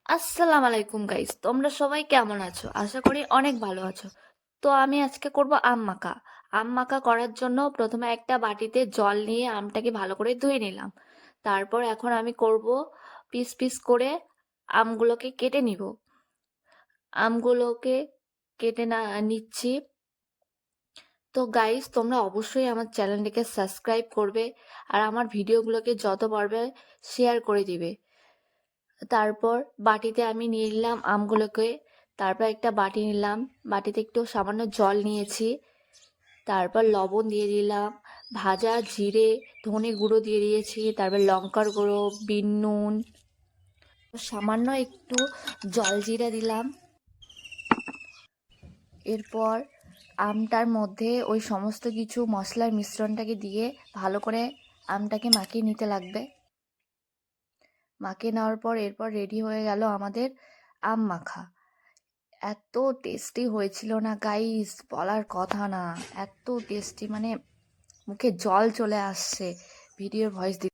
আসসালামু আলাইকুম গাইস, তোমরা সবাই কেমন আছো? আশা করি অনেক ভালো আছো। তো আমি আজকে করব আম মাখা। আম মাখা করার জন্য প্রথমে একটা বাটিতে জল নিয়ে আমটাকে ভালো করে ধুয়ে নিলাম। তারপর এখন আমি করব পিস পিস করে আমগুলোকে কেটে নিব। আমগুলোকে কেটে নিচ্ছি। তো গাইস, তোমরা অবশ্যই আমার চ্যানেলটিকে সাবস্ক্রাইব করবে আর আমার ভিডিওগুলোকে যত পারবে শেয়ার করে দিবে। তারপর বাটিতে আমি নিয়ে নিলাম আমগুলোকে। তারপর একটা বাটি নিলাম, বাটিতে একটু সামান্য জল নিয়েছি। তারপর লবণ দিয়ে দিলাম, ভাজা জিরে ধনে গুঁড়ো দিয়ে দিয়েছি, তারপর লঙ্কার গুঁড়ো, বিন নুন, সামান্য একটু জলজিরা দিলাম। এরপর আমটার মধ্যে ওই সমস্ত কিছু মশলার মিশ্রণটাকে দিয়ে ভালো করে আমটাকে মাখিয়ে নিতে লাগবে। মাখিয়ে নেওয়ার পর এরপর রেডি হয়ে গেল আমাদের আম মাখা। এত টেস্টি হয়েছিল না গাইস, বলার কথা না। এত টেস্টি, মানে মুখে জল চলে আসছে ভিডিওর ভয়েস দিতে।